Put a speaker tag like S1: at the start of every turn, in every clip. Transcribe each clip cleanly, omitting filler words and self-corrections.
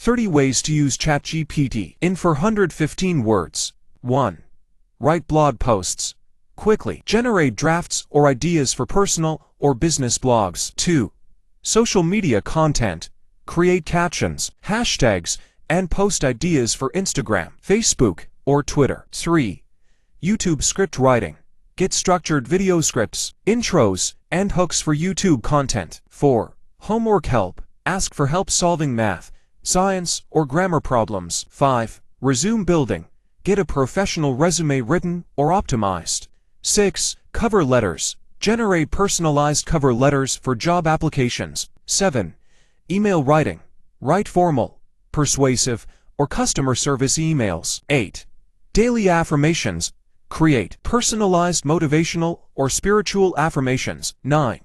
S1: 30 Ways to Use ChatGPT. In for 115 words. 1. Write blog posts quickly. Generate drafts or ideas for personal or business blogs. 2. Social media content. Create captions, hashtags, and post ideas for Instagram, Facebook, or Twitter. 3. YouTube script writing. Get structured video scripts, intros, and hooks for YouTube content. 4. Homework help. Ask for help solving math, science, or grammar problems. 5. Resume building. Get a professional resume written or optimized. 6. Cover letters. Generate personalized cover letters for job applications. 7. Email writing. Write formal, persuasive, or customer service emails. 8. Daily affirmations. Create personalized motivational or spiritual affirmations. 9.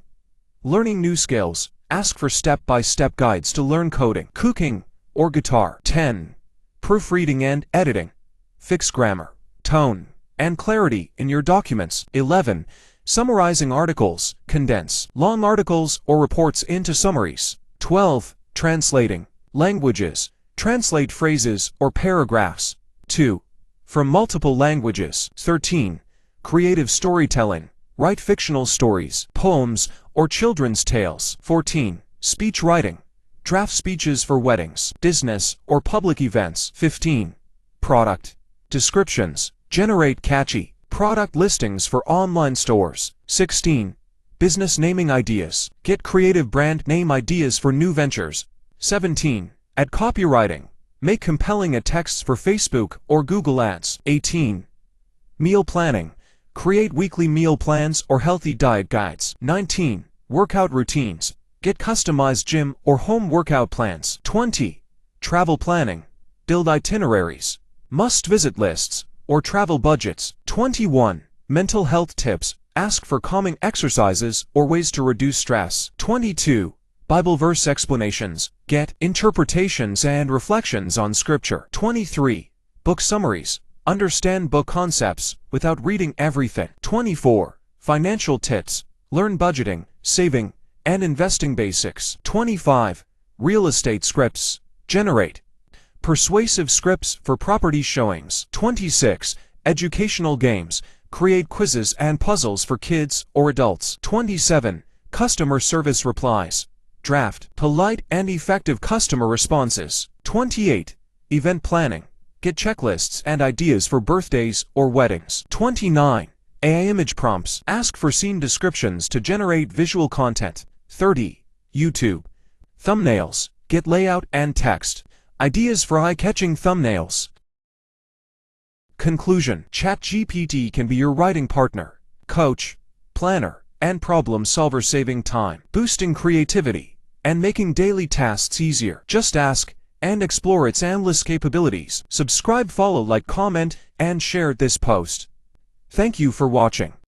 S1: Learning new skills. Ask for step-by-step guides to learn coding, cooking, or guitar. 10. Proofreading and editing. Fix grammar, tone, and clarity in your documents. 11. Summarizing articles. Condense long articles or reports into summaries. 12. Translating languages. Translate phrases or paragraphs. 2. From multiple languages. 13. Creative storytelling. Write fictional stories, poems, or children's tales. 14. Speech writing. Draft speeches for weddings, business, or public events. 15. Product descriptions. Generate catchy product listings for online stores. 16. Business naming ideas. Get creative brand name ideas for new ventures. 17. Add copywriting. Make compelling ad texts for Facebook or Google Ads. 18. Meal planning. Create weekly meal plans or healthy diet guides. 19. Workout routines. Get customized gym or home workout plans. 20. Travel planning. Build itineraries, must-visit lists, or travel budgets. 21. Mental health tips. Ask for calming exercises or ways to reduce stress. 22. Bible verse explanations. Get interpretations and reflections on scripture. 23. Book summaries. Understand book concepts without reading everything. 24. Financial tips. Learn budgeting, saving, and investing basics. 25. Real estate scripts. Generate persuasive scripts for property showings. 26. Educational games. Create quizzes and puzzles for kids or adults. 27. Customer service replies. Draft polite and effective customer responses. 28. Event planning. Get checklists and ideas for birthdays or weddings. 29. AI image prompts. Ask for scene descriptions to generate visual content. 30. YouTube thumbnails. Get layout and text ideas for eye-catching thumbnails. Conclusion. ChatGPT can be your writing partner, coach, planner, and problem solver, saving time, boosting creativity, and making daily tasks easier. Just ask and explore its endless capabilities. Subscribe, follow, like, comment, and share this post. Thank you for watching.